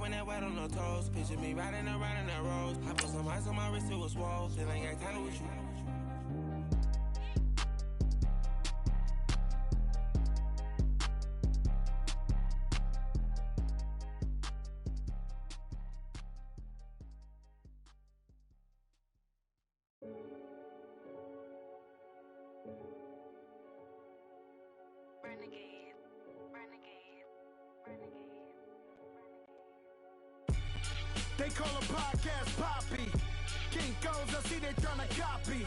when that wet on the toes. Picture me riding around in that rose. I put some ice on my wrist, it was swole. Feeling got tired with you. They call a podcast Poppy. Kinkos, I see they tryna copy.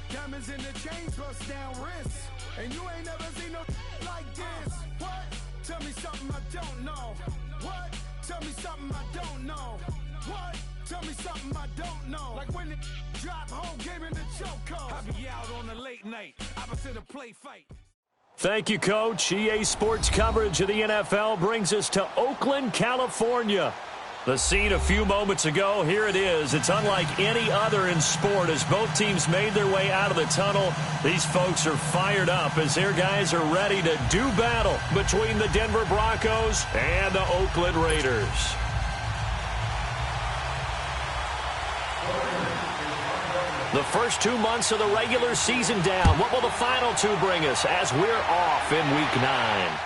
Diamonds in the chains, bust down wrists. And you ain't never seen no like this. What? Tell me something I don't know. What? Tell me something I don't know. What? Tell me something I don't know. Like when it drop whole game in the chokehold. I be out on a late night, opposite a play fight. Thank you, Coach. EA Sports coverage of the NFL brings us to Oakland, California. The scene a few moments ago, here it is. It's unlike any other in sport as both teams made their way out of the tunnel. These folks are fired up as their guys are ready to do battle between the Denver Broncos and the Oakland Raiders. The first 2 months of the regular season down. What will the final two bring us as we're off in Week 9?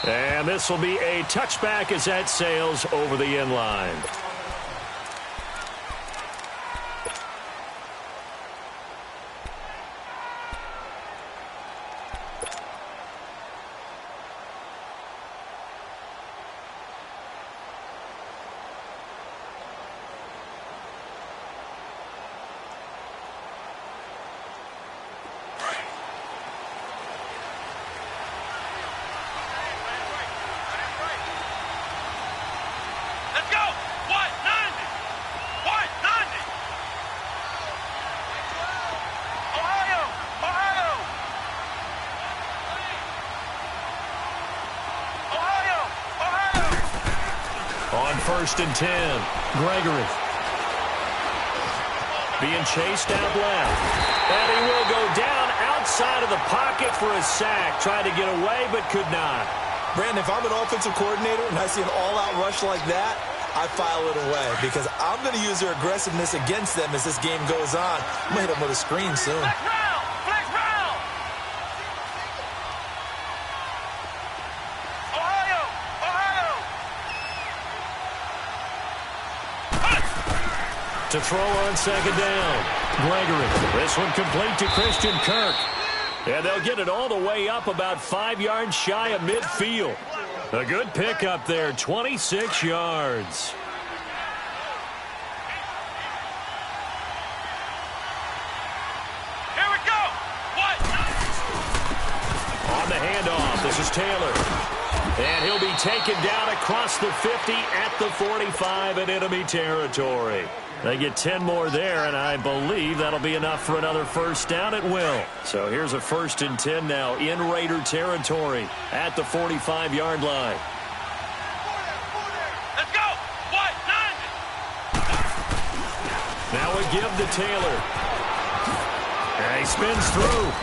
And this will be a touchback as that sails over the end line. First and 10. Gregory. Being chased out left. And he will go down outside of the pocket for a sack. Tried to get away, but could not. Brandon, if I'm an offensive coordinator and I see an all-out rush like that, I file it away because I'm going to use their aggressiveness against them as this game goes on. I'm going to hit them with a screen soon. To throw on second down. Gregory. This one complete to Christian Kirk. And they'll get it all the way up about 5 yards shy of midfield. A good pickup there, 26 yards. Here we go. What? On the handoff, this is Taylor. And he'll be taken down across the 50 at the 45 in enemy territory. They get 10 more there, and I believe that'll be enough for another first down. It will. So here's a 1st and 10 now in Raider territory at the 45-yard line. Let's go. What? 90. Now a give to Taylor. And he spins through.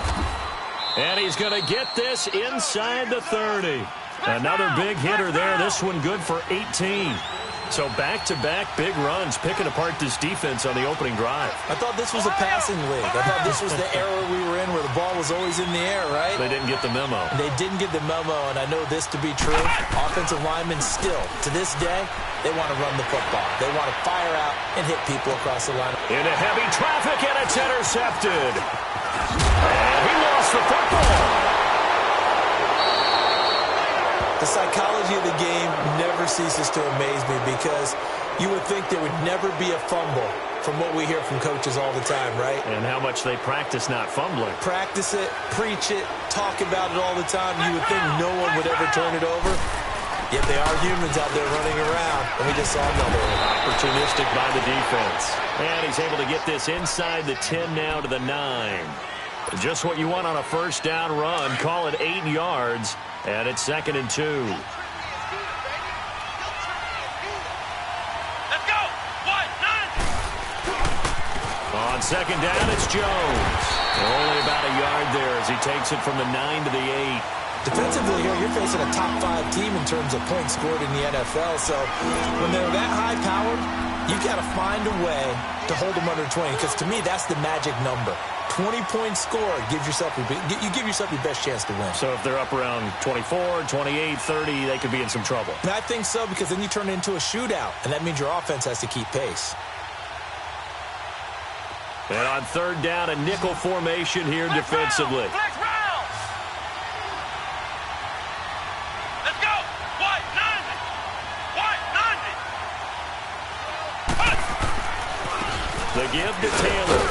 And he's going to get this inside the 30. Another big hitter there. This one good for 18. So back-to-back big runs, picking apart this defense on the opening drive. I thought this was a passing league. I thought this was the era we were in where the ball was always in the air, right? They didn't get the memo. They didn't get the memo, and I know this to be true. Offensive linemen still, to this day, they want to run the football. They want to fire out and hit people across the line. Into heavy traffic, and it's intercepted. And he lost the football. The psychology of the game never ceases to amaze me because you would think there would never be a fumble from what we hear from coaches all the time, right? And how much they practice not fumbling. Practice it, preach it, talk about it all the time. You would think no one would ever turn it over. Yet they are humans out there running around, and we just saw another one. Opportunistic by the defense. And he's able to get this inside the 10 now to the 9. Just what you want on a first down run. Call it 8 yards. And it's 2nd and 2. Let's go. What? 90. On second down, it's Jones. Only about a yard there as he takes it from the 9 to the 8. Defensively here, you're facing a top 5 team in terms of points scored in the NFL. So when they're that high-powered, you've got to find a way to hold them under 20, because to me, that's the magic number. 20 points scored, you give yourself your best chance to win. So if they're up around 24, 28, 30, they could be in some trouble. And I think so, because then you turn it into a shootout, and that means your offense has to keep pace. And on third down, a nickel formation here defensively. Flex round. Let's go. White 90. White 90. The give to Taylor.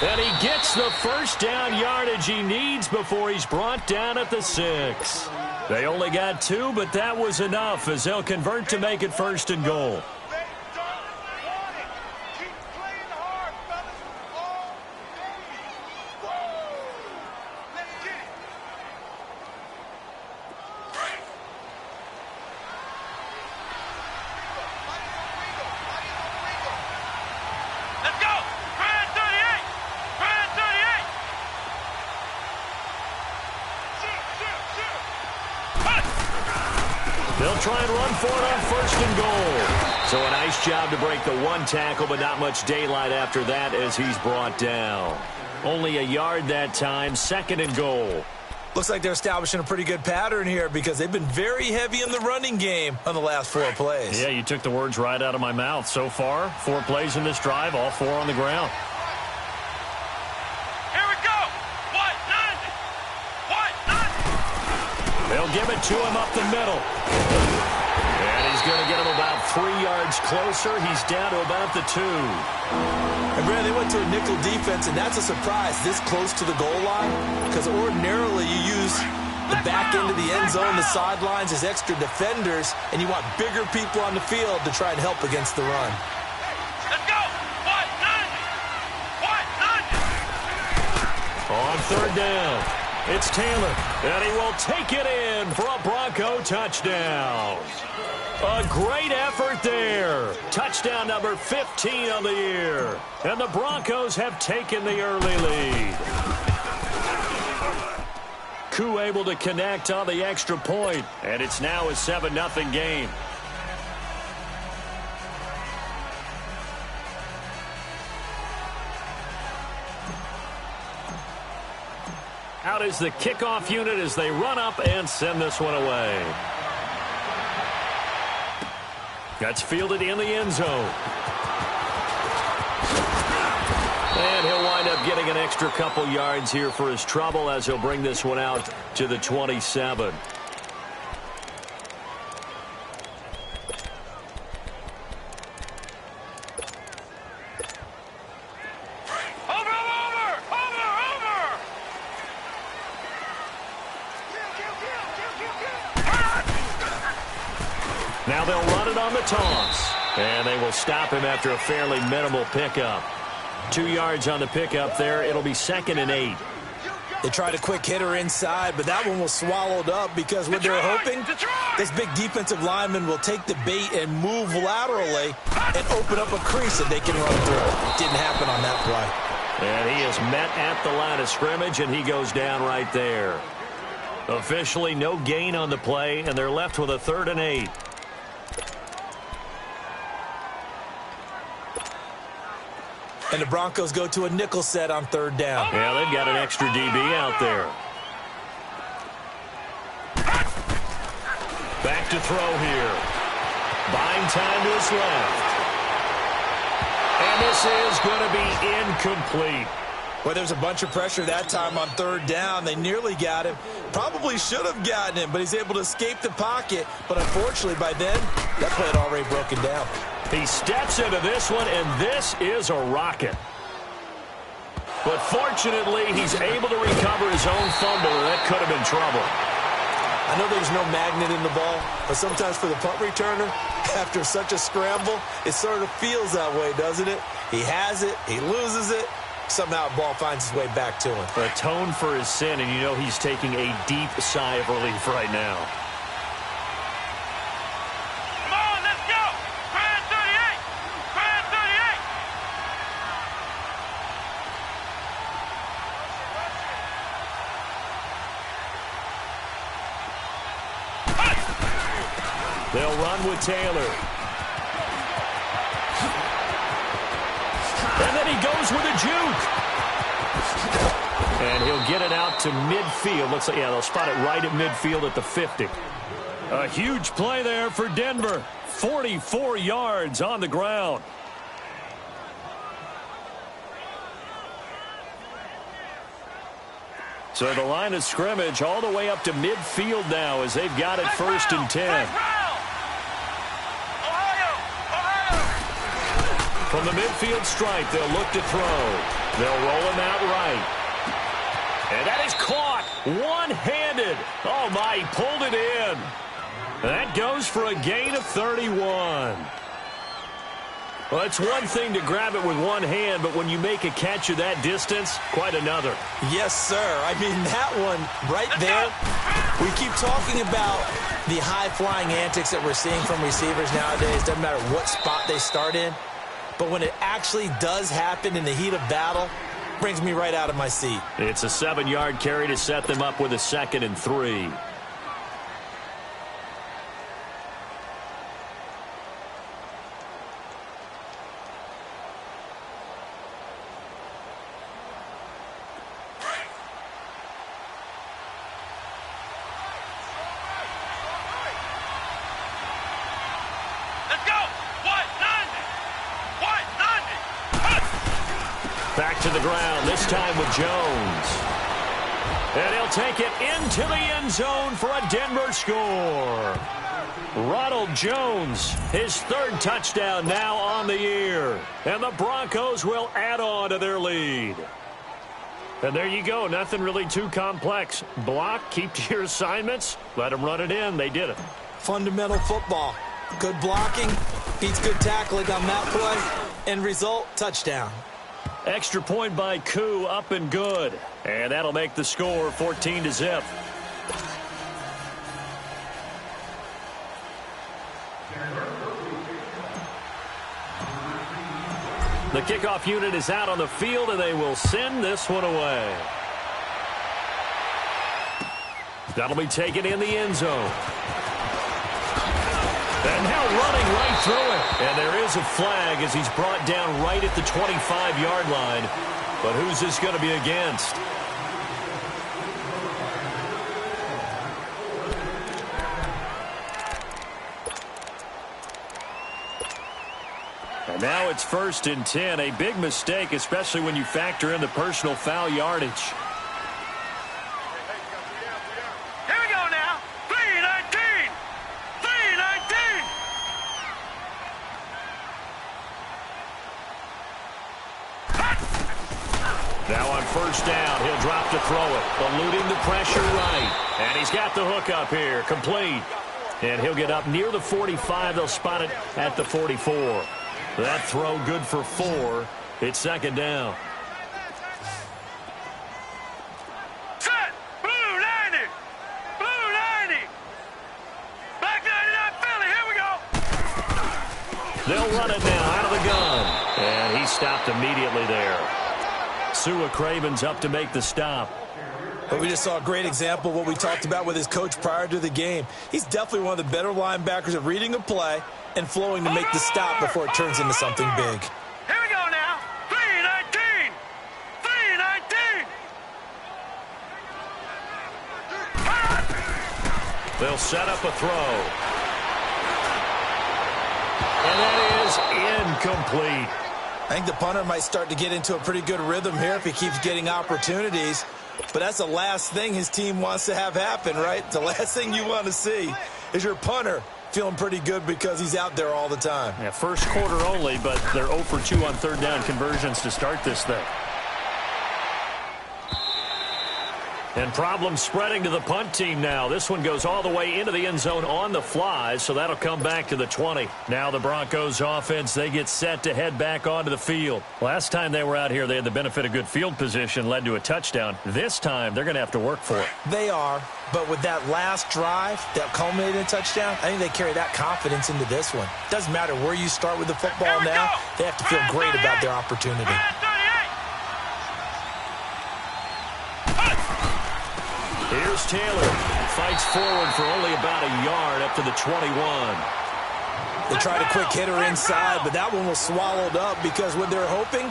And he gets the first down yardage he needs before he's brought down at the 6. They only got 2, but that was enough as they'll convert to make it 1st and goal. Let's go. Brand 38. Brand 38. They'll try and run for it on 1st and goal. So a nice job to break the 1 tackle, but not much daylight after that as he's brought down. Only a yard that time, 2nd and goal. Looks like they're establishing a pretty good pattern here, because they've been very heavy in the running game on the last 4 plays. Yeah, you took the words right out of my mouth. So far, 4 plays in this drive, all 4 on the ground. Here we go. White 90. White 90. They'll give it to him up the middle. And he's going to get him about 3 yards closer. He's down to about the 2. And Brad, they went to a nickel defense, and that's a surprise this close to the goal line, because ordinarily you use the back end of the end zone, the sidelines as extra defenders, and you want bigger people on the field to try and help against the run. Let's go. White 90. White 90. On third down, it's Taylor, and he will take it in for a Bronco touchdown. A great effort there. Touchdown number 15 on the year. And the Broncos have taken the early lead. Koo able to connect on the extra point, and it's now a 7-0 game. Out is the kickoff unit as they run up and send this one away. That's fielded in the end zone. And he'll wind up getting an extra couple yards here for his trouble as he'll bring this one out to the 27. Now they'll run it on the toss. And they will stop him after a fairly minimal pickup. 2 yards on the pickup there. It'll be 2nd and 8. They tried a quick hitter inside, but that one was swallowed up because what they're hoping, this big defensive lineman will take the bait and move laterally and open up a crease that they can run through. It didn't happen on that play. And he is met at the line of scrimmage, and he goes down right there. Officially no gain on the play, and they're left with a 3rd and 8. And the Broncos go to a nickel set on 3rd down. Yeah, they've got an extra DB out there. Back to throw here. Buying time to his left. And this is going to be incomplete. Well, there's a bunch of pressure that time on 3rd down. They nearly got him. Probably should have gotten him, but he's able to escape the pocket. But unfortunately, by then, that play had already broken down. He steps into this one, and this is a rocket. But fortunately, he's able to recover his own fumble, and that could have been trouble. I know there's no magnet in the ball, but sometimes for the punt returner, after such a scramble, it sort of feels that way, doesn't it? He has it, he loses it, somehow the ball finds its way back to him. Atone for his sin, and you know he's taking a deep sigh of relief right now. run with Taylor. And then he goes with a juke. And he'll get it out to midfield. Looks like, yeah, they'll spot it right at midfield at the 50. A huge play there for Denver. 44 yards on the ground. So the line of scrimmage all the way up to midfield now as they've got it first and 10. From the midfield stripe, they'll look to throw. They'll roll him out right. And that is caught one-handed. Oh, my, he pulled it in. That goes for a gain of 31. Well, it's one thing to grab it with one hand, but when you make a catch of that distance, quite another. Yes, sir. I mean, that one right there, we keep talking about the high-flying antics that we're seeing from receivers nowadays. Doesn't matter what spot they start in. But when it actually does happen in the heat of battle, brings me right out of my seat. It's a 7-yard carry to set them up with a 2nd and 3. Back to the ground, this time with Jones. And he'll take it into the end zone for a Denver score. Ronald Jones, his 3rd touchdown now on the year. And the Broncos will add on to their lead. And there you go, nothing really too complex. Block, keep to your assignments, let them run it in. They did it. Fundamental football. Good blocking, beats good tackling on that play. End result, touchdown. Extra point by Koo, up and good. And that'll make the score 14-0. The kickoff unit is out on the field, and they will send this one away. That'll be taken in the end zone. And now running right through it. And there is a flag as he's brought down right at the 25-yard line. But who's this going to be against? And now it's 1st and 10. A big mistake, especially when you factor in the personal foul yardage. Now on 1st down, he'll drop to throw it, eluding the pressure right. And he's got the hook up here, complete. And he'll get up near the 45. They'll spot it at the 44. That throw good for 4. It's 2nd down. Set! Blue 90! Blue 90! Black 99 Philly, here we go! They'll run it now out of the gun. And he stopped immediately there. Sua Craven's up to make the stop. But we just saw a great example of what we talked about with his coach prior to the game. He's definitely one of the better linebackers at reading a play and flowing to make the stop before it turns into something big. Here we go now. 3-19. 3-19. They'll set up a throw. And that is incomplete. I think the punter might start to get into a pretty good rhythm here if he keeps getting opportunities. But that's the last thing his team wants to have happen, right? The last thing you want to see is your punter feeling pretty good because he's out there all the time. Yeah, first quarter only, but they're 0 for 2 on 3rd down conversions to start this thing. And problems spreading to the punt team now. This one goes all the way into the end zone on the fly, so that'll come back to the 20. Now the Broncos offense, they get set to head back onto the field. Last time they were out here, they had the benefit of good field position, led to a touchdown. This time, they're going to have to work for it. They are, but with that last drive that culminated in a touchdown, I think they carry that confidence into this one. Doesn't matter where you start with the football now, they have to feel great about their opportunity. Here's Taylor. Fights forward for only about a yard up to the 21. They tried a quick hitter inside, but that one was swallowed up because when they're hoping,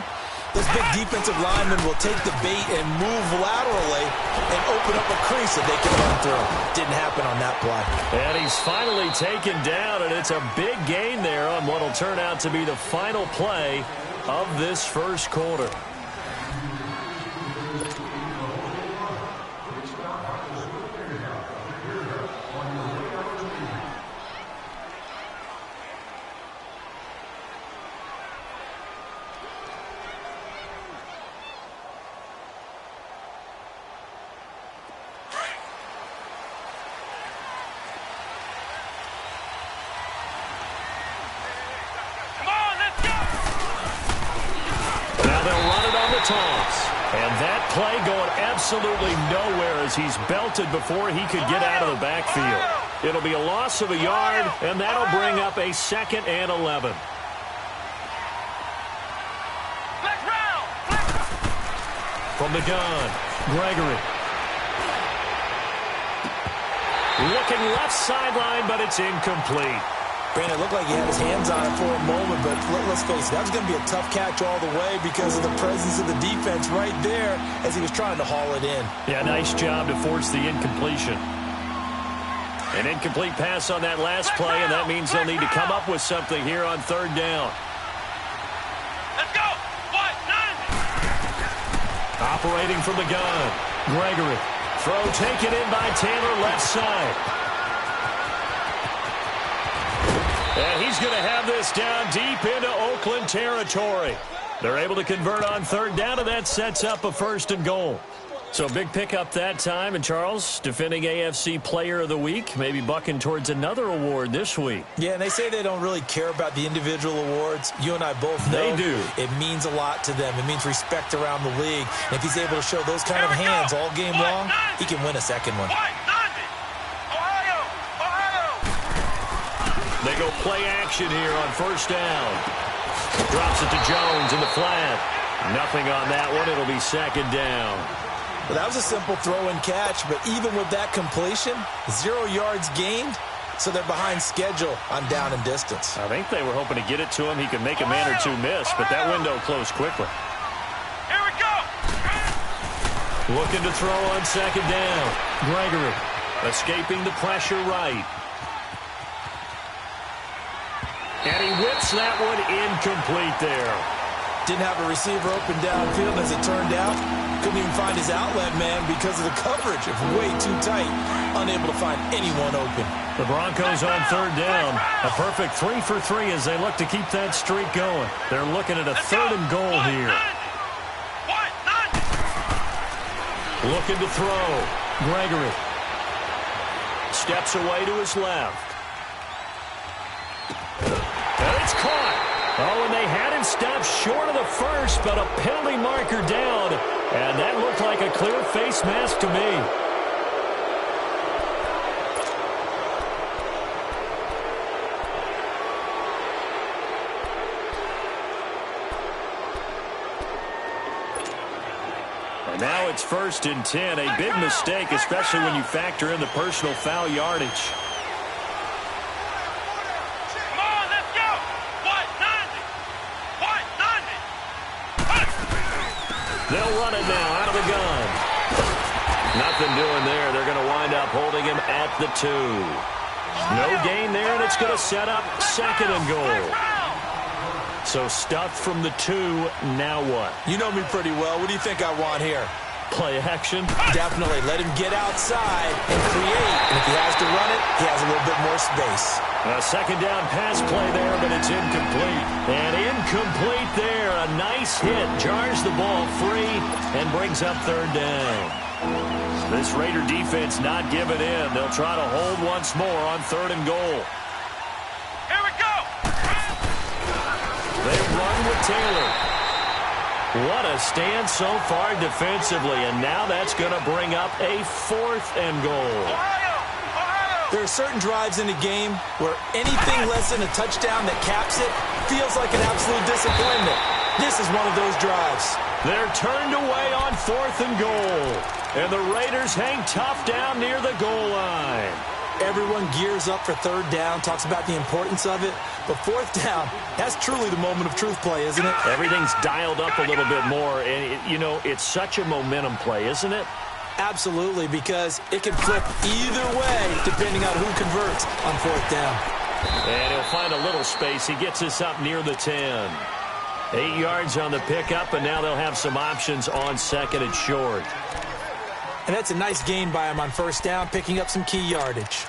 those big defensive linemen will take the bait and move laterally and open up a crease that they can run through. Didn't happen on that play. And he's finally taken down, and it's a big gain there on what will turn out to be the final play of this first quarter. And that play going absolutely nowhere as he's belted before he could get out of the backfield. It'll be a loss of a yard, and that'll bring up a 2nd and 11. From the gun, Gregory. Looking left sideline, but it's incomplete. Brandon, it looked like he had his hands on it for a moment, but let's face it, that was going to be a tough catch all the way because of the presence of the defense right there as he was trying to haul it in. Yeah, nice job to force the incompletion. An incomplete pass on that last play, and that means they'll need to come up with something here on 3rd down. Let's go! Operating from the gun, Gregory. Throw taken in by Taylor, left side. And he's going to have this down deep into Oakland territory. They're able to convert on 3rd down, and that sets up a 1st and goal. So big pickup that time. And Charles, defending AFC Player of the Week, maybe bucking towards another award this week. Yeah, and they say they don't really care about the individual awards. You and I both know they do. It means a lot to them. It means respect around the league. And if he's able to show those kind of hands all game long, he can win a 2nd one. They go play action here on 1st down. Drops it to Jones in the flat. Nothing on that one. It'll be 2nd down. Well, that was a simple throw and catch, but even with that completion, 0 yards gained, so they're behind schedule on down and distance. I think they were hoping to get it to him. He could make a man or two miss, but that window closed quickly. Here we go. Looking to throw on 2nd down. Gregory escaping the pressure right. And he whips that one incomplete there. Didn't have a receiver open downfield, as it turned out. Couldn't even find his outlet man because of the coverage. It's way too tight. Unable to find anyone open. The Broncos on 3rd down. A perfect 3 for 3 as they look to keep that streak going. They're looking at a 3rd and goal here. Looking to throw. Gregory steps away to his left. And it's caught. Oh, and they had him stopped short of the 1st, but a penalty marker down. And that looked like a clear face mask to me. And now it's 1st and 10. A big mistake, especially when you factor in the personal foul yardage. They'll run it now out of the gun. Nothing doing there. They're going to wind up holding him at the 2. No gain there, and it's going to set up 2nd and goal. So stuffed from the 2, now what? You know me pretty well. What do you think I want here? Play action? Definitely. Let him get outside and create. And if he has to run it, he has a little bit more space. A 2nd down pass play there, but it's incomplete. And incomplete there. A nice hit. Jars the ball free and brings up 3rd down. This Raider defense not giving in. They'll try to hold once more on 3rd and goal. Here we go. They run with Taylor. What a stand so far defensively, and now that's going to bring up a 4th and goal. There are certain drives in a game where anything less than a touchdown that caps it feels like an absolute disappointment. This is one of those drives. They're turned away on 4th and goal, and the Raiders hang tough down near the goal line. Everyone gears up for third down, talks about the importance of it. But fourth down, that's truly the moment of truth play, isn't it? Everything's dialed up a little bit more. And, you know, it's such a momentum play, isn't it? Absolutely, because it can flip either way depending on who converts on fourth down. And he'll find a little space. He gets us up near the 10. 8 yards on the pickup, and now they'll have some options on second and short. And that's a nice gain by him on first down, picking up some key yardage.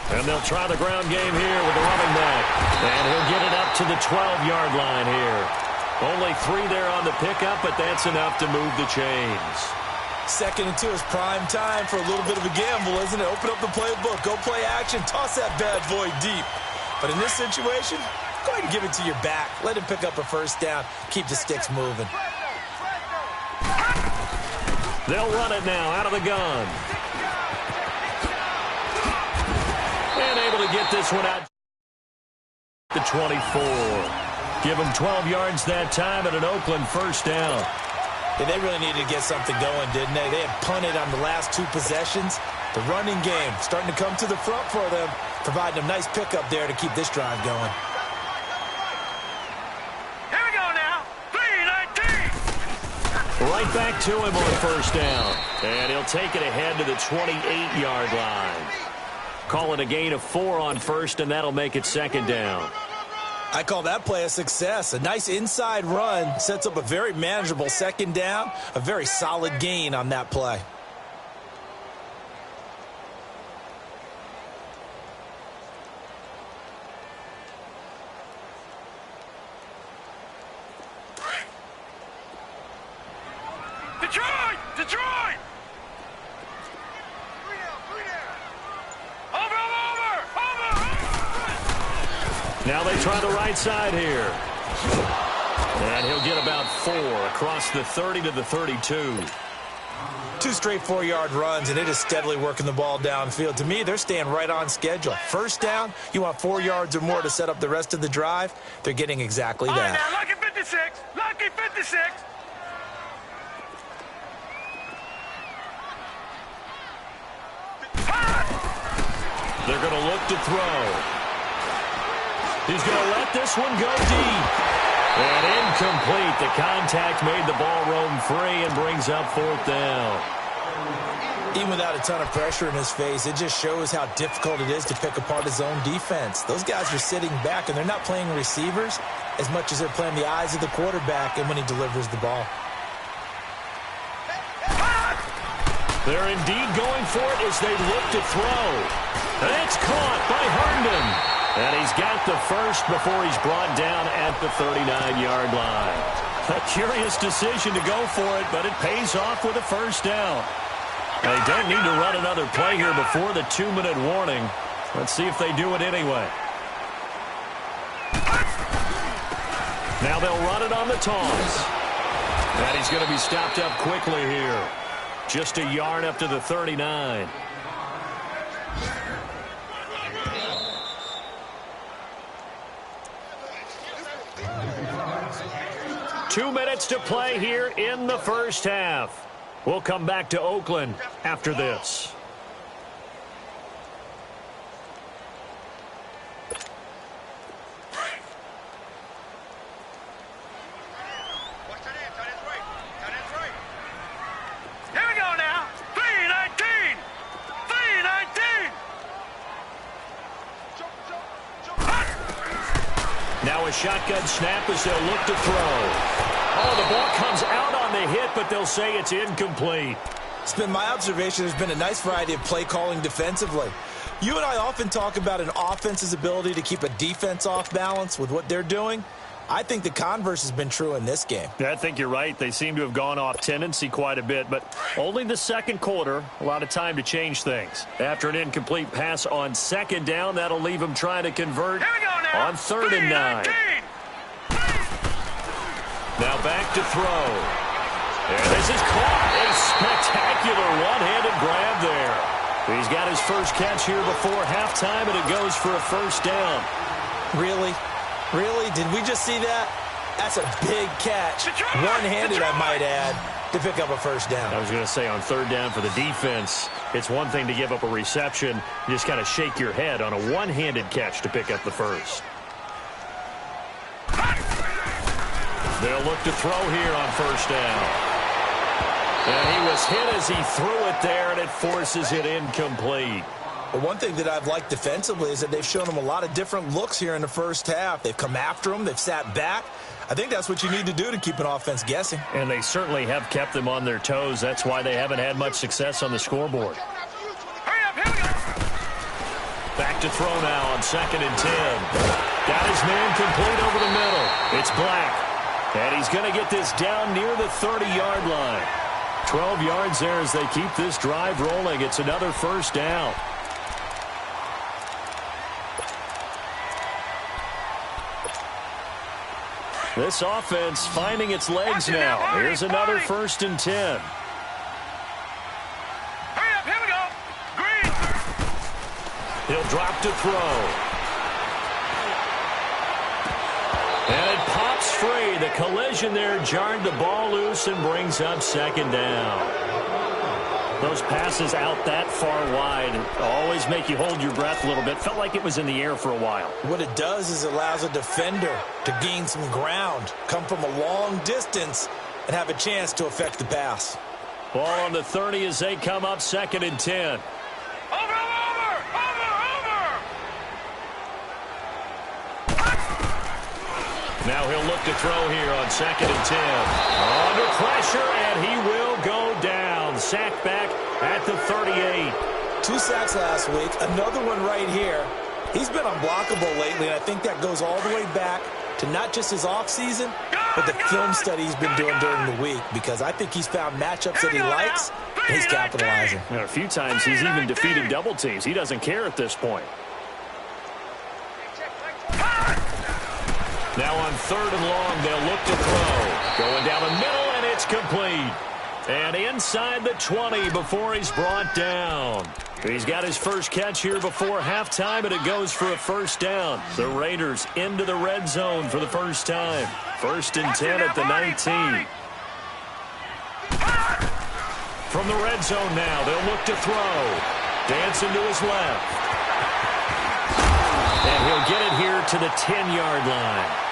And they'll try the ground game here with the running back. And he'll get it up to the 12-yard line here. Only 3 there on the pickup, but that's enough to move the chains. 2nd and 2 is prime time for a little bit of a gamble, isn't it? Open up the playbook, go play action, toss that bad boy deep. But in this situation, go ahead and give it to your back. Let him pick up a first down. Keep the sticks moving. They'll run it now out of the gun. And able to get this one out. The 24. Give him 12 yards that time and an Oakland first down. Yeah, they really needed to get something going, didn't they? They had punted on the last 2 possessions. The running game starting to come to the front for them, providing a nice pickup there to keep this drive going. Here we go now. 3-19. Right back to him on first down. And he'll take it ahead to the 28-yard line. Call it a gain of 4 on first, and that'll make it second down. I call that play a success. A nice inside run sets up a very manageable second down, a very solid gain on that play. Detroit! Detroit! Now they try the right side here. And he'll get about 4 across the 30 to the 32. 2 straight 4-yard runs, and it is steadily working the ball downfield. To me, they're staying right on schedule. First down, you want 4 yards or more to set up the rest of the drive. They're getting exactly that. All right, now, lucky 56. Lucky 56. They're going to look to throw. He's going to let this one go deep. And incomplete. The contact made the ball roam free and brings up fourth down. Even without a ton of pressure in his face, it just shows how difficult it is to pick apart his own defense. Those guys are sitting back, and they're not playing receivers as much as they're playing the eyes of the quarterback and when he delivers the ball. They're indeed going for it as they look to throw. And it's caught by Herndon. And he's got the first before he's brought down at the 39-yard line. A curious decision to go for it, but it pays off with a first down. They don't need to run another play here before the 2-minute warning. Let's see if they do it anyway. Now they'll run it on the toss. And he's going to be stopped up quickly here. Just a yard up to the 39. 2 minutes to play here in the first half. We'll come back to Oakland after this. Here we go now. 3-19. 3-19. Now a shotgun snap as they'll look to throw. Oh, the ball comes out on the hit, but they'll say it's incomplete. It's been my observation there's been a nice variety of play calling defensively. You and I often talk about an offense's ability to keep a defense off balance with what they're doing. I think the converse has been true in this game. Yeah, I think you're right. They seem to have gone off tendency quite a bit, but only the second quarter, a lot of time to change things. After an incomplete pass on second down, that'll leave them trying to convert on 3rd and 9. Now back to throw. And this is caught. A spectacular one-handed grab there. He's got his first catch here before halftime, and it goes for a first down. Really? Really? Did we just see that? That's a big catch. One-handed, I might add, to pick up a first down. I was going to say on third down for the defense, it's one thing to give up a reception. You just kind of shake your head on a one-handed catch to pick up the first. They'll look to throw here on first down. And he was hit as he threw it there, and it forces it incomplete. But one thing that I've liked defensively is that they've shown him a lot of different looks here in the first half. They've come after him. They've sat back. I think that's what you need to do to keep an offense guessing. And they certainly have kept them on their toes. That's why they haven't had much success on the scoreboard. Hurry up, here we go. Back to throw now on 2nd and 10. Got his man complete over the middle. It's Black. And he's going to get this down near the 30-yard line. 12 yards there as they keep this drive rolling. It's another first down. This offense finding its legs now. Here's another 1st and 10. Hurry up, here we go. Green. He'll drop to throw. And it pops free. The collision there jarred the ball loose and brings up 2nd down. Those passes out that far wide always make you hold your breath a little bit. Felt like it was in the air for a while. What it does is it allows a defender to gain some ground, come from a long distance, and have a chance to affect the pass. Ball on the 30 as they come up 2nd and 10. Over. Now he'll look to throw here on 2nd and 10. Under pressure, and he will go down. Sacked back at the 38. 2 sacks last week, another one right here. He's been unblockable lately, and I think that goes all the way back to not just his offseason, but the film study he's been doing during the week, because I think he's found matchups that he likes, and he's capitalizing. And a few times he's even defeated double teams. He doesn't care at this point. Now on 3rd and long, they'll look to throw. Going down the middle, and it's complete. And inside the 20 before he's brought down. He's got his first catch here before halftime, and it goes for a first down. The Raiders into the red zone for the first time. 1st and 10 at the 19. From the red zone now, they'll look to throw. Dancing to his left. And he'll get it here to the 10-yard line.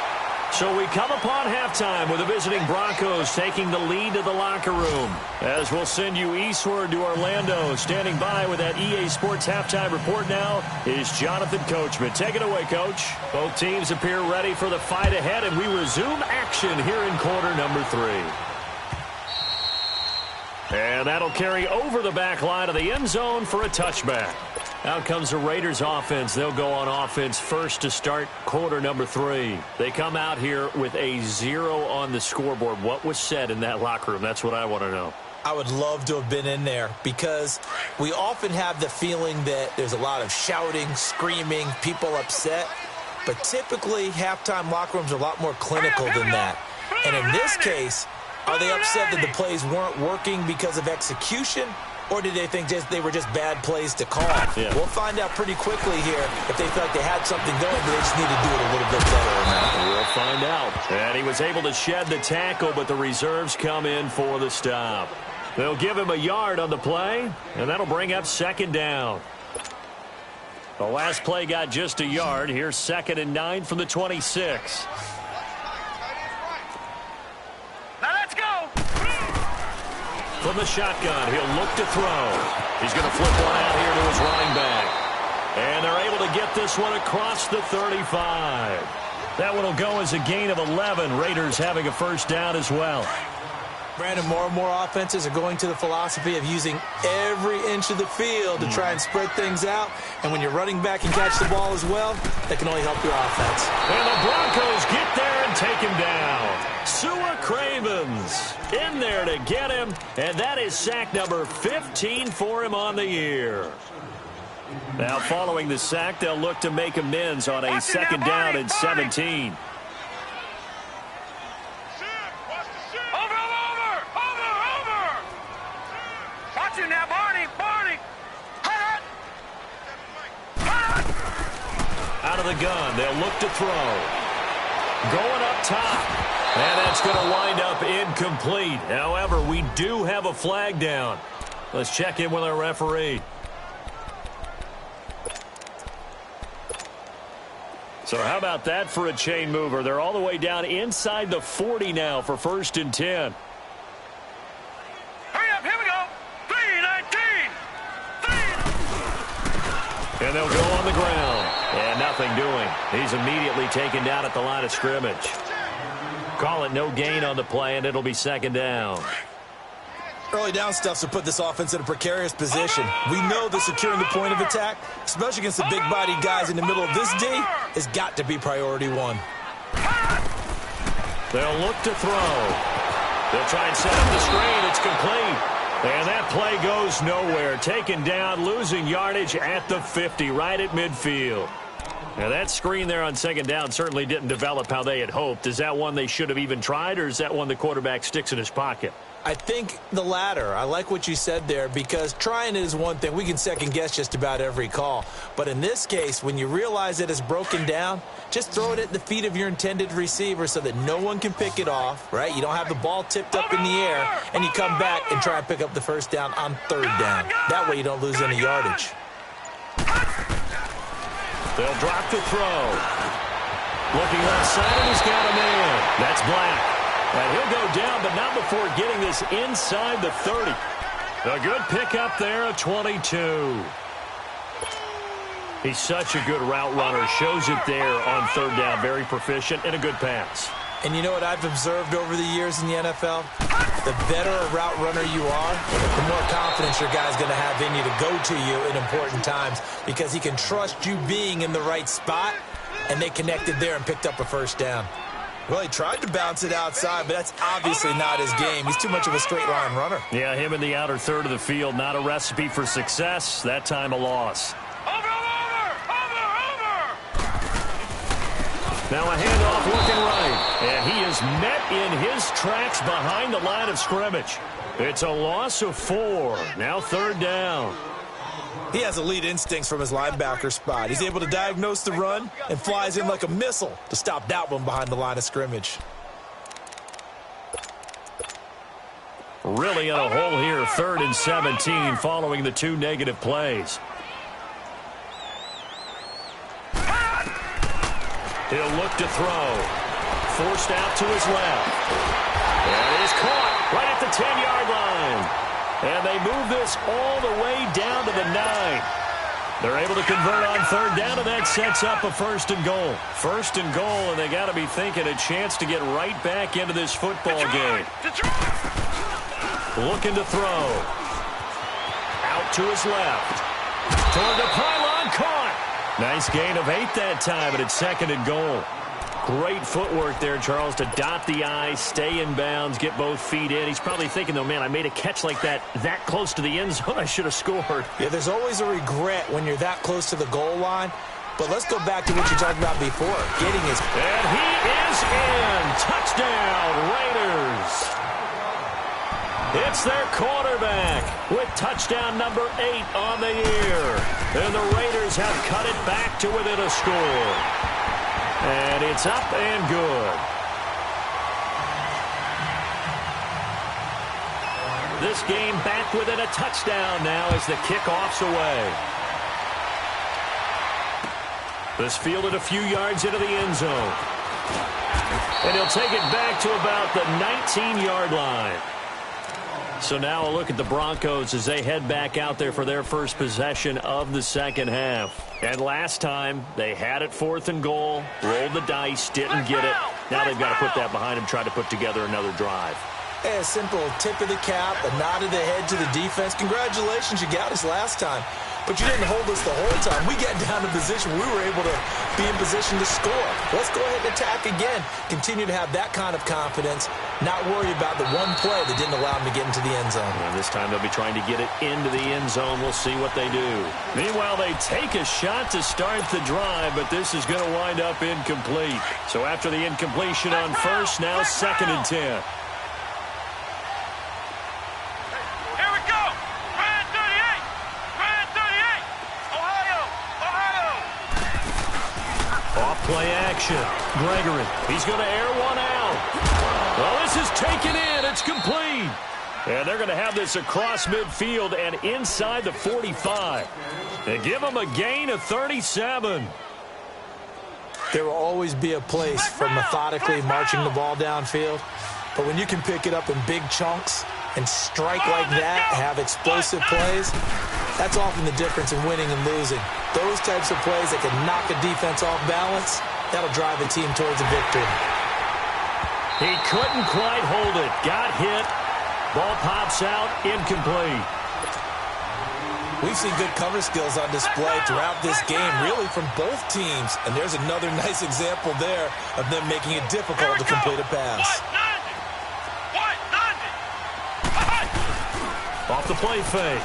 So we come upon halftime with the visiting Broncos taking the lead to the locker room. As we'll send you eastward to Orlando. Standing by with that EA Sports halftime report now is Jonathan Coachman. Take it away, Coach. Both teams appear ready for the fight ahead, and we resume action here in quarter number 3. And that'll carry over the back line of the end zone for a touchback. Out comes the Raiders offense. They'll go on offense first to start quarter number 3. They come out here with a 0 on the scoreboard. What was said in that locker room? That's what I want to know. I would love to have been in there, because we often have the feeling that there's a lot of shouting, screaming, people upset. But typically, halftime locker rooms are a lot more clinical than that. And in this case, are they upset that the plays weren't working because of execution? Or did they think they were just bad plays to call? Yeah. We'll find out pretty quickly here if they felt like they had something going, but they just need to do it a little bit better or not. We'll find out. And he was able to shed the tackle, but the reserves come in for the stop. They'll give him a yard on the play, and that'll bring up 2nd down. The last play got just a yard. Here's 2nd and 9 from the 26. From the shotgun, he'll look to throw. He's going to flip one out here to his running back. And they're able to get this one across the 35. That one will go as a gain of 11. Raiders having a first down as well. Brandon, more and more offenses are going to the philosophy of using every inch of the field to try and spread things out. And when your running back can catch the ball as well, that can only help your offense. And the Broncos get there and take him down. Sua Cravens in there to get him. And that is sack number 15 for him on the year. Now following the sack, they'll look to make amends on a 2nd down and 17. out of the gun. They'll look to throw. Going up top. And that's going to wind up incomplete. However, we do have a flag down. Let's check in with our referee. So how about that for a chain mover? They're all the way down inside the 40 now for 1st and 10. Hurry up, here we go. 3-19. And they'll go on the ground. And nothing doing. He's immediately taken down at the line of scrimmage. Call it no gain on the play, and it'll be 2nd down. Early down stuffs will put this offense in a precarious position. We know that securing the point of attack, especially against the big-bodied guys in the middle of this D, has got to be priority one. They'll look to throw. They'll try and set up the screen. It's complete. And that play goes nowhere. Taken down, losing yardage at the 50, right at midfield. Now, that screen there on 2nd down certainly didn't develop how they had hoped. Is that one they should have even tried, or is that one the quarterback sticks in his pocket? I think the latter. I like what you said there, because trying it is one thing. We can second-guess just about every call. But in this case, when you realize that it's broken down, just throw it at the feet of your intended receiver so that no one can pick it off, right? You don't have the ball tipped up in the air, and you come back and try and pick up the 1st down on 3rd down. That way you don't lose any yardage. They'll drop the throw. Looking left side, and he's got a man. That's Black. And he'll go down, but not before getting this inside the 30. A good pickup there, a 22. He's such a good route runner. Shows it there on 3rd down. Very proficient and a good pass. And you know what I've observed over the years in the NFL? The better a route runner you are, the more confidence your guy's going to have in you to go to you in important times, because he can trust you being in the right spot, and they connected there and picked up a 1st down. Well, he tried to bounce it outside, but that's obviously not his game. He's too much of a straight-line runner. Yeah, him in the outer third of the field, not a recipe for success. That time a loss. Over. Now a handoff looking right. And he is met in his tracks behind the line of scrimmage. It's a loss of 4. Now 3rd down. He has elite instincts from his linebacker spot. He's able to diagnose the run and flies in like a missile to stop that one behind the line of scrimmage. Really in a hole here, 3rd and 17 following the 2 negative plays. He'll look to throw. Forced out to his left. And is caught right at the 10-yard line. And they move this all the way down to the 9. They're able to convert on 3rd down, and that sets up a 1st and goal. 1st and goal, and they got to be thinking a chance to get right back into this football game. Looking to throw. Out to his left. Toward the pylon, caught. Nice gain of 8 that time, and it's 2nd and goal. Great footwork there, Charles, to dot the I, stay in bounds, get both feet in. He's probably thinking, though, man, I made a catch like that close to the end zone. I should have scored. Yeah, there's always a regret when you're that close to the goal line. But let's go back to what you talked about before, getting his... And he is in. Touchdown, Raiders. It's their quarterback with touchdown number 8 on the year. And the Raiders have cut it back to within a score. And it's up and good. This game back within a touchdown now as the kickoff's away. This fielded a few yards into the end zone. And he'll take it back to about the 19-yard line. So now a look at the Broncos as they head back out there for their first possession of the second half. And last time, they had it 4th and goal, rolled the dice, didn't get it. Now they've got to put that behind them, try to put together another drive. Hey, a simple tip of the cap, a nod of the head to the defense. Congratulations, you got us last time. But you didn't hold us the whole time. We got down to position. We were able to be in position to score. Let's go ahead and attack again. Continue to have that kind of confidence. Not worry about the one play that didn't allow them to get into the end zone. And this time they'll be trying to get it into the end zone. We'll see what they do. Meanwhile, they take a shot to start the drive, but this is going to wind up incomplete. So after the incompletion on 1st, now 2nd and 10. Play action. Gregory. He's going to air one out. Well, this is taken in. It's complete. And they're going to have this across midfield and inside the 45. And give them a gain of 37. There will always be a place for methodically marching the ball downfield. But when you can pick it up in big chunks and strike like that, have explosive plays, that's often the difference in winning and losing. Those types of plays that can knock a defense off balance, that'll drive a team towards a victory. He couldn't quite hold it. Got hit. Ball pops out. Incomplete. We've seen good cover skills on display throughout this game, really from both teams. And there's another nice example there of them making it difficult to complete a pass. Off the play fake.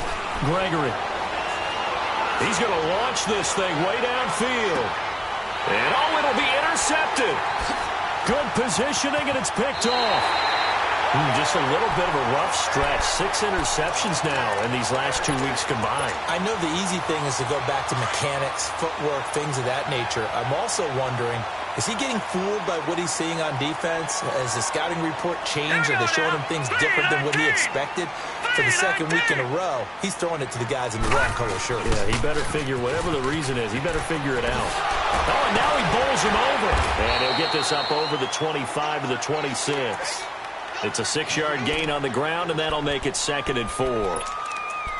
Gregory. He's going to launch this thing way downfield. And, oh, it'll be intercepted. Good positioning, and it's picked off. Just a little bit of a rough stretch. 6 interceptions now in these last 2 weeks combined. I know the easy thing is to go back to mechanics, footwork, things of that nature. I'm also wondering, is he getting fooled by what he's seeing on defense? Has the scouting report changed? Are they showing him things different than what he expected? For the second week in a row, he's throwing it to the guys in the wrong color shirts. Yeah, he better figure, whatever the reason is, he better figure it out. Oh, and now he bowls him over. And he'll get this up over the 25 to the 26. It's a 6-yard gain on the ground, and that'll make it 2nd and 4.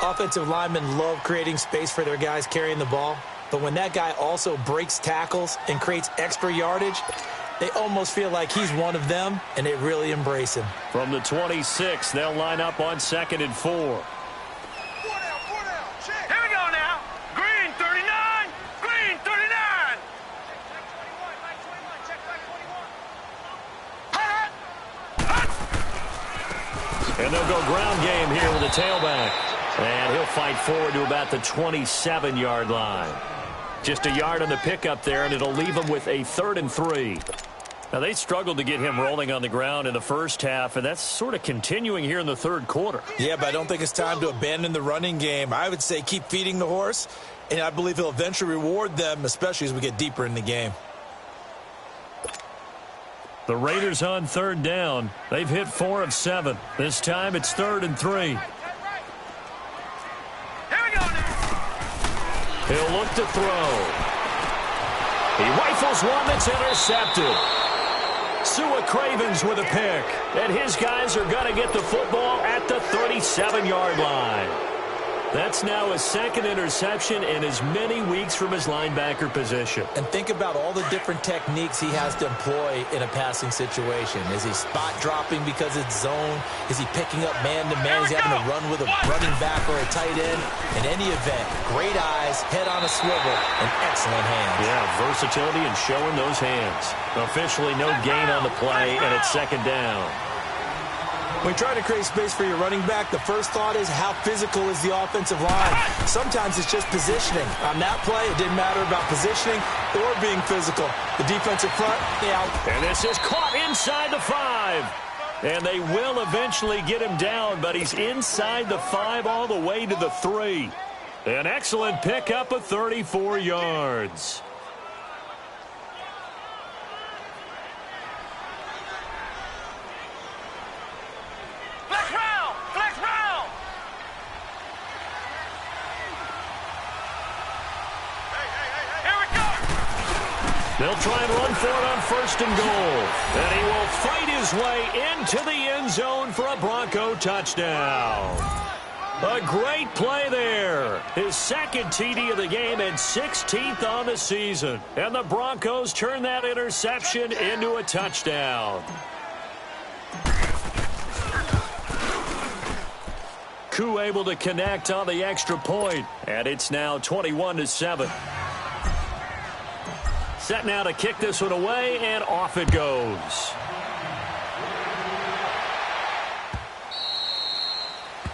Offensive linemen love creating space for their guys carrying the ball. But when that guy also breaks tackles and creates extra yardage, they almost feel like he's one of them, and they really embrace him. From the 26, they'll line up on 2nd and 4. Here we go now. Green 39. Green 39. And they'll go ground game here with a tailback. And he'll fight forward to about the 27-yard line. Just a yard on the pickup there, and it'll leave him with a 3rd and 3. Now, they struggled to get him rolling on the ground in the first half, and that's sort of continuing here in the 3rd quarter. Yeah, but I don't think it's time to abandon the running game. I would say keep feeding the horse, and I believe he'll eventually reward them, especially as we get deeper in the game. The Raiders on 3rd down. They've hit 4 of 7. This time it's 3rd and 3. Here we go now. He'll look to throw. He rifles one that's intercepted. Sua Cravens with a pick. And his guys are going to get the football at the 37-yard line. That's now his 2nd interception in as many weeks from his linebacker position. And think about all the different techniques he has to employ in a passing situation. Is he spot dropping because it's zone? Is he picking up man-to-man? Is he having to run with a running back or a tight end? In any event, great eyes, head on a swivel, and excellent hands. Yeah, versatility and showing those hands. Officially no gain on the play, and it's 2nd down. When trying to create space for your running back, the first thought is how physical is the offensive line. Sometimes it's just positioning. On that play, it didn't matter about positioning or being physical. The defensive front, yeah. And this is caught inside the 5. And they will eventually get him down, but he's inside the 5 all the way to the 3. An excellent pickup of 34 yards. They'll try and run for it on 1st and goal. And he will fight his way into the end zone for a Bronco touchdown. A great play there. His 2nd TD of the game and 16th on the season. And the Broncos turn that interception into a touchdown. Koo able to connect on the extra point. And it's now 21-7. Set now to kick this one away, and off it goes.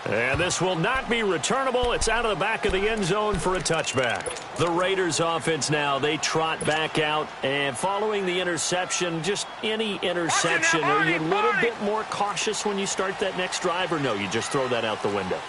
And this will not be returnable. It's out of the back of the end zone for a touchback. The Raiders offense now, they trot back out. And following the interception, just any interception, are you a little bit more cautious when you start that next drive, or no, you just throw that out the window?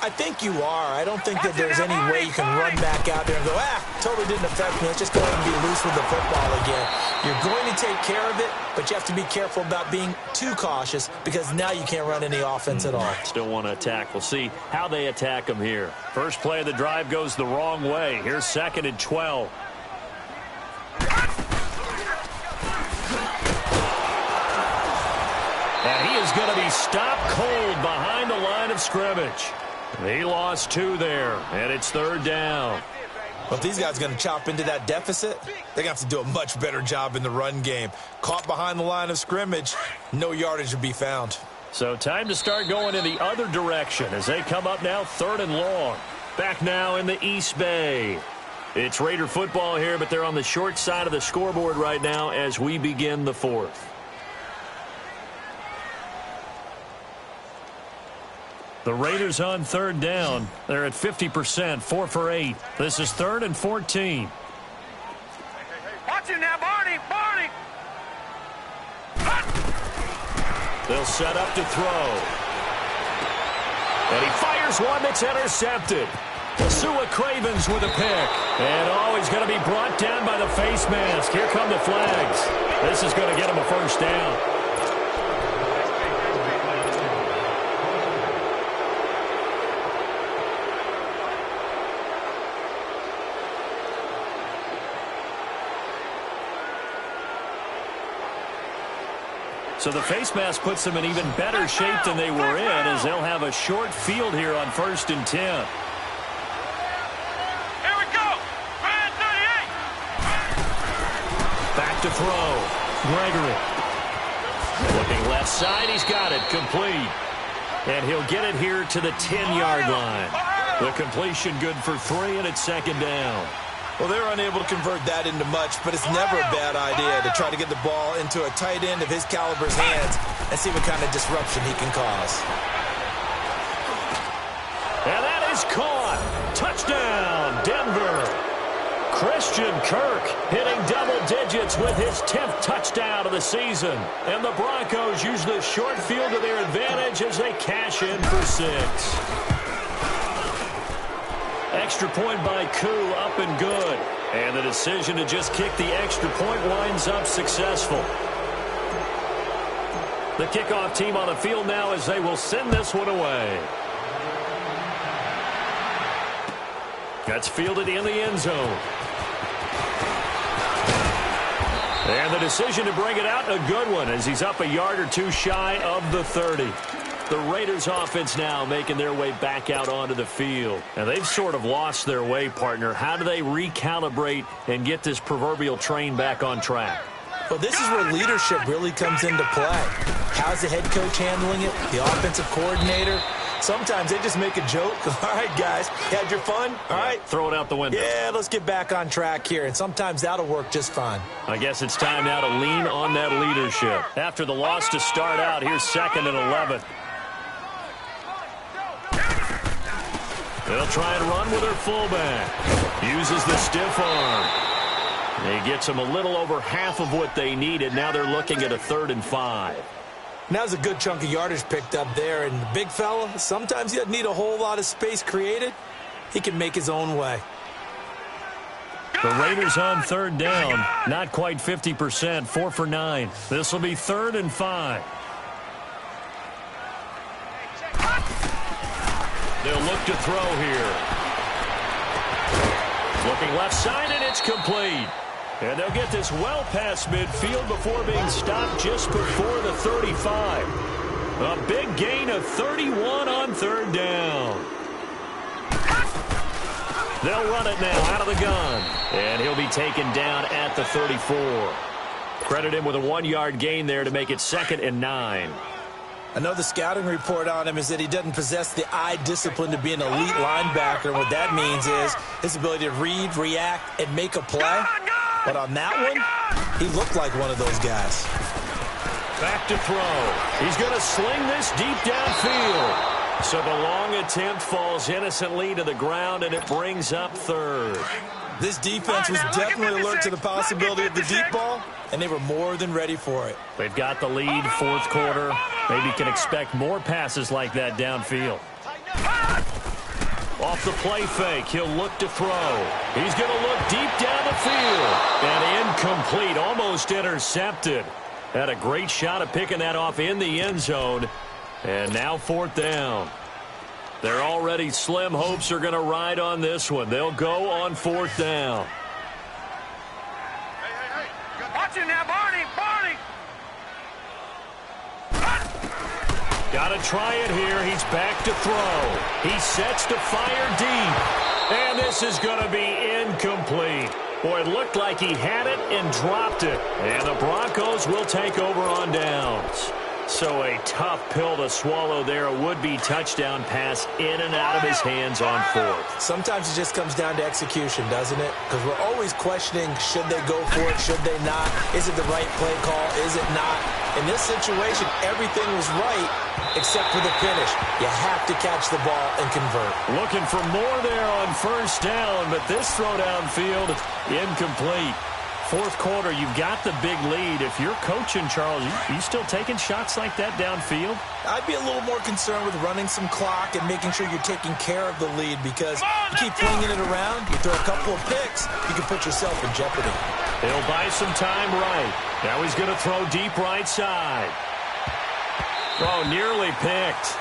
I think you are. I don't think that there's any way you can run back out there and go, totally didn't affect me. Let's just go ahead and be loose with the football again. You're going to take care of it, but you have to be careful about being too cautious because now you can't run any offense at all. Still want to attack. We'll see how they attack them here. First play of the drive goes the wrong way. Here's 2nd and 12. And he is going to be stopped cold behind the line of scrimmage. He lost 2 there, and it's 3rd down. Well, if these guys are going to chop into that deficit, they're going to have to do a much better job in the run game. Caught behind the line of scrimmage, no yardage to be found. So time to start going in the other direction as they come up now 3rd and long. Back now in the East Bay. It's Raider football here, but they're on the short side of the scoreboard right now as we begin the 4th. The Raiders on 3rd down. They're at 50%, 4 for 8. This is 3rd and 14. Watch him now, Barney! Barney! They'll set up to throw. And he fires one that's intercepted. Sua Cravens with a pick. And he's going to be brought down by the face mask. Here come the flags. This is going to get him a 1st down. So the face mask puts them in even better shape than they were in as they'll have a short field here on 1st and 10. Here we go! Brand 38! Back to throw. Gregory. Looking left side. He's got it. Complete. And he'll get it here to the 10-yard line. The completion good for 3, and it's 2nd down. Well, they're unable to convert that into much, but it's never a bad idea to try to get the ball into a tight end of his caliber's hands and see what kind of disruption he can cause. And that is caught. Touchdown, Denver. Christian Kirk hitting double digits with his 10th touchdown of the season. And the Broncos use the short field to their advantage as they cash in for 6. Extra point by Koo, up and good. And the decision to just kick the extra point winds up successful. The kickoff team on the field now as they will send this one away. That's fielded in the end zone. And the decision to bring it out, a good one, as he's up a yard or 2 shy of the 30. The Raiders offense now making their way back out onto the field. And they've sort of lost their way, partner. How do they recalibrate and get this proverbial train back on track? Well, this is where leadership really comes into play. How's the head coach handling it? The offensive coordinator? Sometimes they just make a joke. All right, guys, you had your fun? All right. Throw it out the window. Yeah, let's get back on track here. And sometimes that'll work just fine. I guess it's time now to lean on that leadership. After the loss to start out, here's 2nd and 11. They'll try and run with their fullback. Uses the stiff arm. He gets them a little over half of what they needed. Now they're looking at a 3rd and 5. Now there's a good chunk of yardage picked up there. And the big fella, sometimes he doesn't need a whole lot of space created. He can make his own way. The Raiders on 3rd down. Not quite 50%, 4 for 9. This will be 3rd and 5. They'll look to throw here. Looking left side, and it's complete. And they'll get this well past midfield before being stopped just before the 35. A big gain of 31 on 3rd down. They'll run it now out of the gun. And he'll be taken down at the 34. Credit him with a 1-yard gain there to make it 2nd and 9. I know the scouting report on him is that he doesn't possess the eye discipline to be an elite linebacker. And what that means is his ability to read, react, and make a play. But on that one, he looked like one of those guys. Back to throw. He's going to sling this deep downfield. So the long attempt falls innocently to the ground, and it brings up 3rd. This defense was definitely alert to the possibility of the deep ball, and they were more than ready for it. They've got the lead, 4th quarter. Maybe can expect more passes like that downfield. Off the play fake, he'll look to throw. He's going to look deep down the field. And incomplete, almost intercepted. Had a great shot at picking that off in the end zone. And now 4th down. Their already slim hopes are going to ride on this one. They'll go on 4th down. Watch it now, Barney! Got to try it here. He's back to throw. He sets to fire deep. And this is going to be incomplete. Boy, it looked like he had it and dropped it. And the Broncos will take over on downs. So a tough pill to swallow there. A would-be touchdown pass in and out of his hands on 4th. Sometimes it just comes down to execution, doesn't it? Because we're always questioning, should they go for it, should they not? Is it the right play call, is it not? In this situation, everything was right except for the finish. You have to catch the ball and convert. Looking for more there on 1st down, but this throw downfield, incomplete. 4th quarter, you've got the big lead. If you're coaching, Charles, you still taking shots like that downfield? I'd be a little more concerned with running some clock and making sure you're taking care of the lead, because you keep flinging it around, you throw a couple of picks, you can put yourself in jeopardy. He'll buy some time right. Now he's going to throw deep right side. Oh, nearly picked.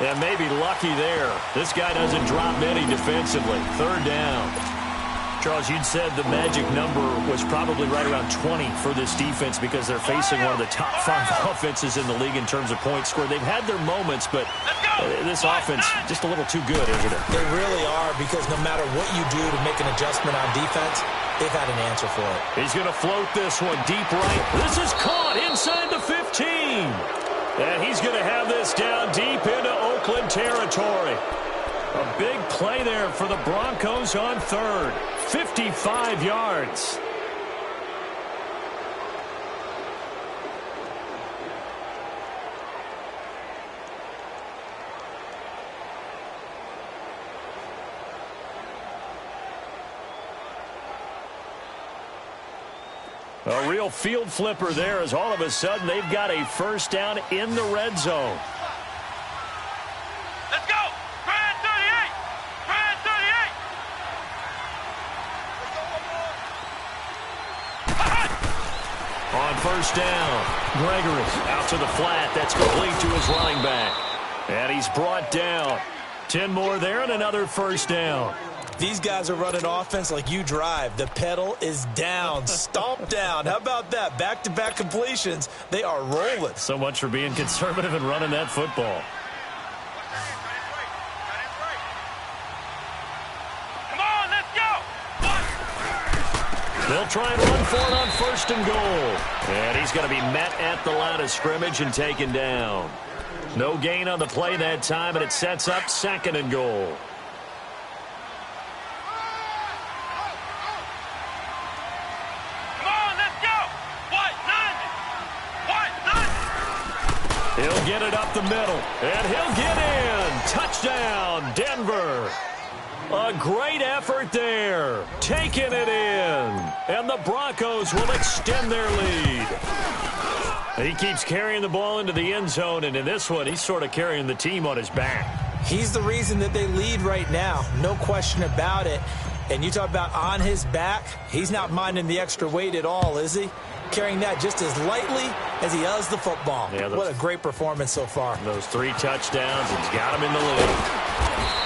And maybe lucky there. This guy doesn't drop many defensively. 3rd down. Charles, you'd said the magic number was probably right around 20 for this defense because they're facing one of the top 5 offenses in the league in terms of points scored. They've had their moments, but this offense just a little too good, isn't it? They really are, because no matter what you do to make an adjustment on defense, they've had an answer for it. He's going to float this one deep right. This is caught inside the 15. And he's going to have this down deep into Oakland territory. A big play there for the Broncos on 3rd. 55 yards. A real field flipper there, as all of a sudden they've got a 1st down in the red zone. Let's go! Brad 38! Brad 38! On 1st down, Gregory out to the flat. That's complete to his running back. And he's brought down. 10 more there and another 1st down. These guys are running offense like you drive. The pedal is down, stomp down. How about that? Back-to-back completions. They are rolling. So much for being conservative and running that football. Come on, let's go! They'll try and run for it on 1st and goal. And he's going to be met at the line of scrimmage and taken down. No gain on the play that time, and it sets up 2nd and goal. He'll get it up the middle, and he'll get in. Touchdown, Denver. A great effort there, taking it in. And the Broncos will extend their lead. He keeps carrying the ball into the end zone, and in this one, he's sort of carrying the team on his back. He's the reason that they lead right now, no question about it. And you talk about on his back, he's not minding the extra weight at all, is he? Carrying that just as lightly as he does the football. Yeah, what a great performance so far. Those 3 touchdowns, he's got him in the lead.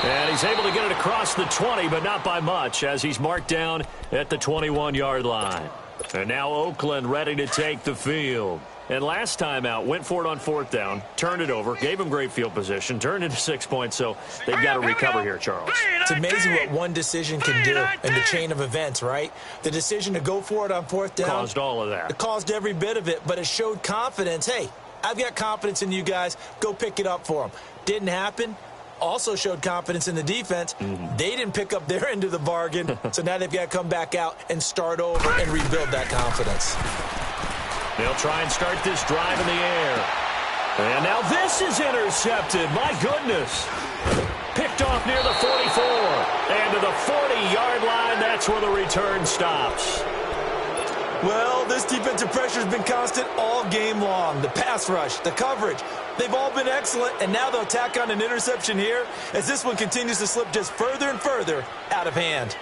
And he's able to get it across the 20, but not by much, as he's marked down at the 21-yard line. And now Oakland ready to take the field. And last time out, went for it on 4th down, turned it over, gave him great field position, turned into 6 points, so they've got to recover here, Charles. It's amazing what one decision can do in the chain of events, right? The decision to go for it on 4th down caused all of that. It caused every bit of it, but it showed confidence. Hey, I've got confidence in you guys. Go pick it up for them. Didn't happen. Also showed confidence in the defense. They didn't pick up their end of the bargain, so now they've got to come back out and start over and rebuild that confidence. They'll try and start this drive in the air. And now this is intercepted. My goodness. Picked off near the 44. And to the 40-yard line, that's where the return stops. Well, this defensive pressure has been constant all game long. The pass rush, the coverage, they've all been excellent, and now they'll tack on an interception here as this one continues to slip just further and further out of hand.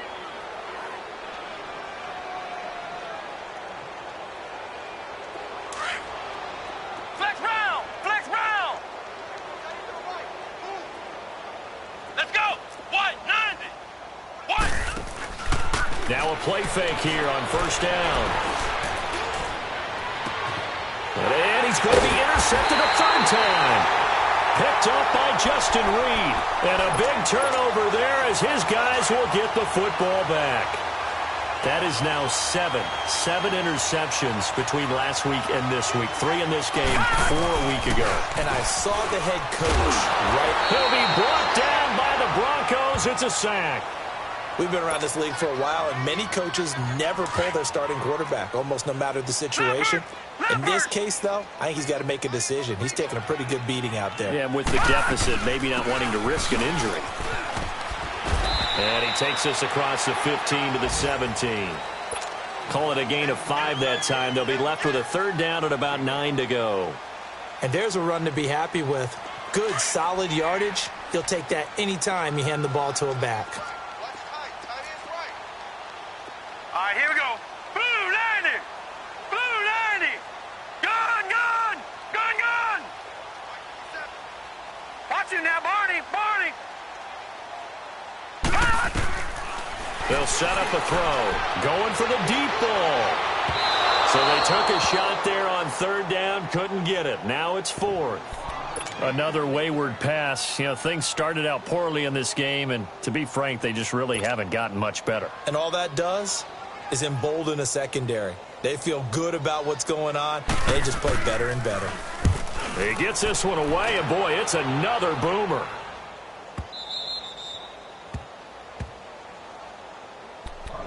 Flex round! Flex round! Let's go! White, 90! White! Now a play fake here on first down. And he's going to be intercepted a third time. Picked up by Justin Reed. And a big turnover there as his guys will get the football back. That is now seven interceptions between last week and this week. 3 in this game, 4 a week ago. And I saw the head coach right. He'll be brought down by the Broncos. It's a sack. We've been around this league for a while, and many coaches never pull their starting quarterback, almost no matter the situation. In this case, though, I think he's got to make a decision. He's taking a pretty good beating out there. Yeah, with the deficit, maybe not wanting to risk an injury. And he takes us across the 15 to the 17. Call it a gain of 5 that time. They'll be left with a third down and about 9 to go. And there's a run to be happy with. Good, solid yardage. He'll take that anytime you hand the ball to a back. All right, here we go. Blue 90! Blue 90! Gun, gun! Gun, gun! Watch him now, Barney! Barney! They'll set up a throw. Going for the deep ball. So they took a shot there on third down. Couldn't get it. Now it's 4th. Another wayward pass. You know, things started out poorly in this game, and to be frank, they just really haven't gotten much better. And all that does is embolden a secondary. They feel good about what's going on. They just play better and better. He gets this one away, and boy, it's another boomer.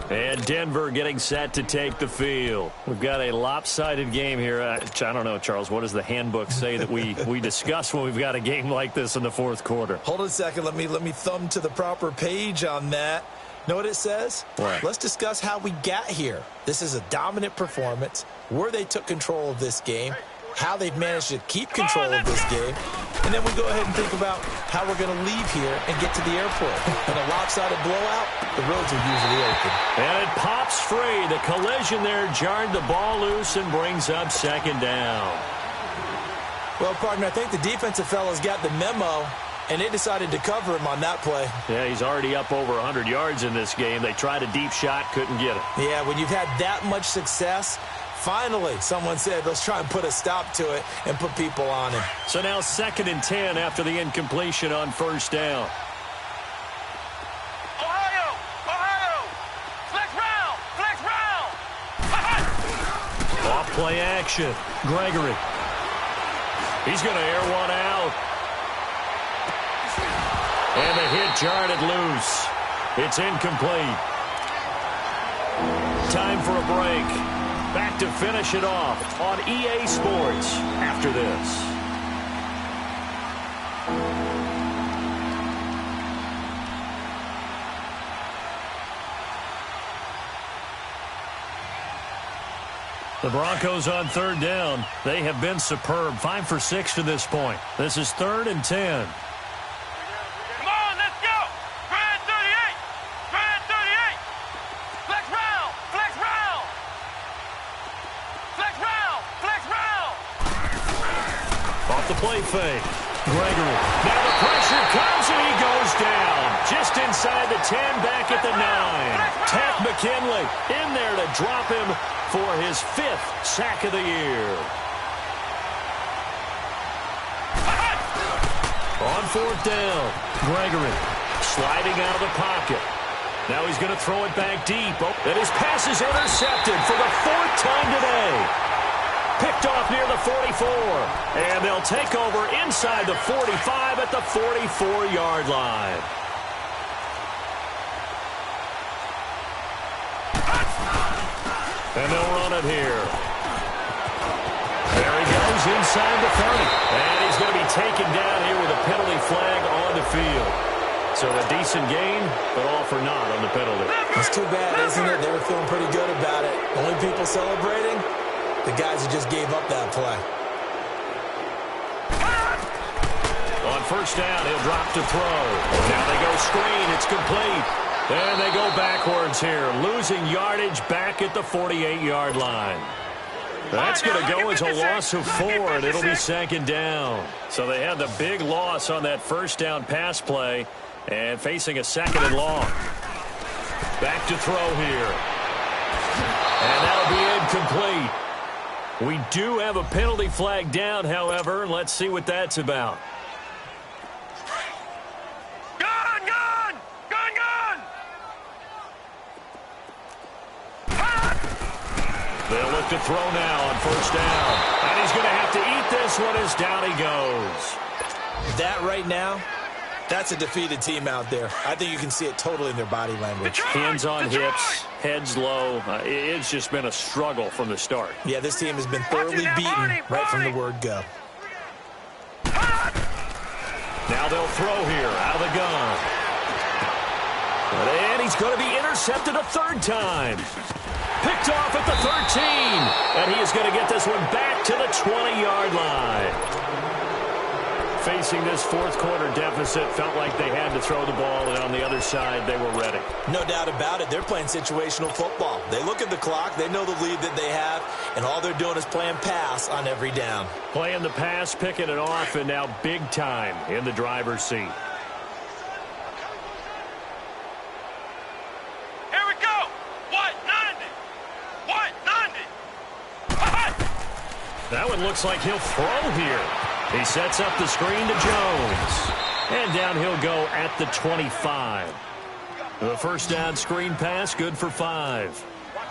And Denver getting set to take the field. We've got a lopsided game here. I don't know, Charles, what does the handbook say that we discuss when we've got a game like this in the fourth quarter? Hold on a second. Let me thumb to the proper page on that. Know what it says? What? Let's discuss how we got here. This is a dominant performance, where they took control of this game, how they've managed to keep control of this game, and then we go ahead and think about how we're going to leave here and get to the airport. In a lopsided blowout, the roads are usually open. And it pops free. The collision there jarred the ball loose and brings up second down. Well, partner, I think the defensive fellas got the memo, and they decided to cover him on that play. Yeah, he's already up over 100 yards in this game. They tried a deep shot, couldn't get it. Yeah, when you've had that much success, finally someone said, let's try and put a stop to it and put people on him. So now 2nd and 10 after the incompletion on first down. Ohio! Ohio! Flex round! Flex round! Off play action. Gregory. He's going to air one out. And the hit jarred it loose. It's incomplete. Time for a break. Back to finish it off on EA Sports after this. The Broncos on third down. They have been superb. 5 for 6 to this point. This is 3rd and 10. Come on, let's go! Grand 38! Grand 38! Flex round! Flex round! Flex round! Flex round! Off the play fake. Gregory. Now the pressure comes and he goes down. Just inside the 10, back at the 9. Ted McKinley in there to drop him for his 5th sack of the year. On 4th down, Gregory sliding out of the pocket. Now he's going to throw it back deep. Oh, and his pass is intercepted for the 4th time today. Picked off near the 44. And they'll take over inside the 45 at the 44-yard line. And they'll run it here. There he goes inside the 30. And he's going to be taken down here with a penalty flag on the field. So So a decent gain, but all for naught on the penalty. It's too bad, isn't it? They were feeling pretty good about it. Only people celebrating, the guys who just gave up that play. On first down, he'll drop to throw. Now they go screen. It's complete. And they go backwards here, losing yardage back at the 48-yard line. That's going to go as a loss of 4, and it'll be 2nd down. So they had the big loss on that first down pass play and facing a 2nd and long. Back to throw here. And that'll be incomplete. We do have a penalty flag down, however. Let's see what that's about. They'll look to throw now on first down. And he's going to have to eat this one as down he goes. That right now, that's a defeated team out there. I think you can see it totally in their body language. Hands on hips, heads low. It's just been a struggle from the start. Yeah, this team has been thoroughly beaten right from the word go. Now they'll throw here out of the gun. And he's going to be intercepted a 3rd time. Picked off at the 13. And he is going to get this one back to the 20-yard line. Facing this 4th quarter deficit, felt like they had to throw the ball, and on the other side, they were ready. No doubt about it. They're playing situational football. They look at the clock. They know the lead that they have, and all they're doing is playing pass on every down. Playing the pass, picking it off, and now big time in the driver's seat. That one looks like he'll throw here. He sets up the screen to Jones. And down he'll go at the 25. The first down screen pass, good for 5.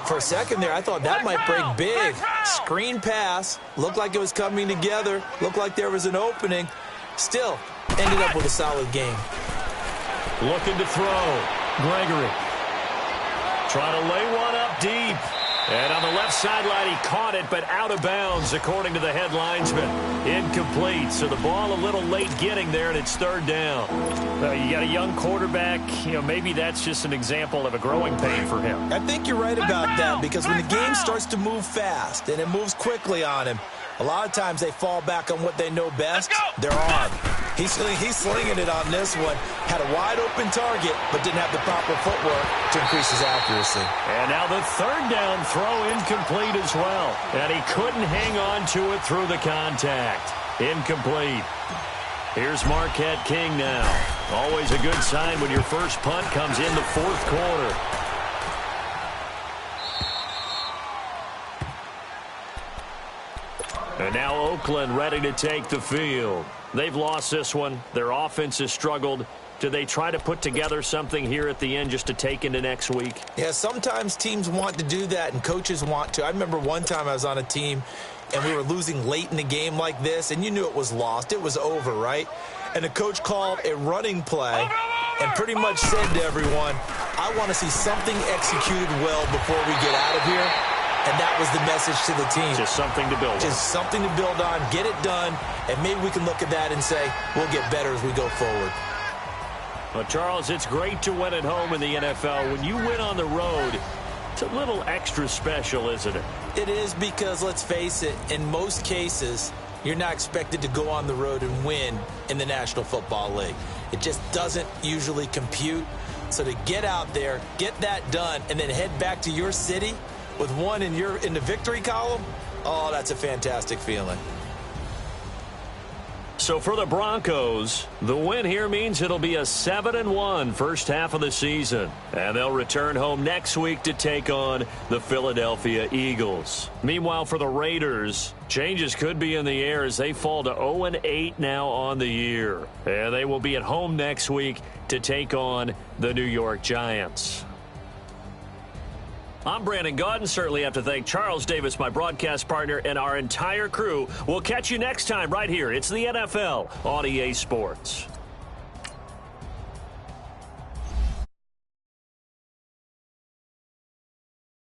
For a second there, I thought that might break big. Screen pass, looked like it was coming together, looked like there was an opening. Still, ended up with a solid game. Looking to throw. Gregory. Trying to lay one up deep. And on the left sideline, he caught it, but out of bounds, according to the head linesman. Incomplete. So the ball a little late getting there, and it's 3rd down. You got a young quarterback. Maybe that's just an example of a growing pain for him. I think you're right about that, because when the game starts to move fast and it moves quickly on him, a lot of times they fall back on what they know best, their arm. He's slinging it on this one. Had a wide-open target, but didn't have the proper footwork to increase his accuracy. And now the 3rd down throw incomplete as well. And he couldn't hang on to it through the contact. Incomplete. Here's Marquette King now. Always a good sign when your first punt comes in the 4th quarter. And now Oakland ready to take the field. They've lost this one. Their offense has struggled. Do they try to put together something here at the end just to take into next week? Yeah, sometimes teams want to do that and coaches want to. I remember one time I was on a team and we were losing late in the game like this, and you knew it was lost. It was over, right? And the coach called a running play and pretty much said to everyone, I want to see something executed well before we get out of here. And that was the message to the team. Just something to build on. Just something to build on, get it done, and maybe we can look at that and say, we'll get better as we go forward. Well, Charles, it's great to win at home in the NFL. When you win on the road, it's a little extra special, isn't it? It is, because, let's face it, in most cases, you're not expected to go on the road and win in the National Football League. It just doesn't usually compute. So to get out there, get that done, and then head back to your city with one in the victory column, oh, that's a fantastic feeling. So for the Broncos, the win here means it'll be a 7-1 first half of the season. And they'll return home next week to take on the Philadelphia Eagles. Meanwhile, for the Raiders, changes could be in the air as they fall to 0-8 now on the year. And they will be at home next week to take on the New York Giants. I'm Brandon Gaudin. Certainly have to thank Charles Davis, my broadcast partner, and our entire crew. We'll catch you next time right here. It's the NFL on EA Sports.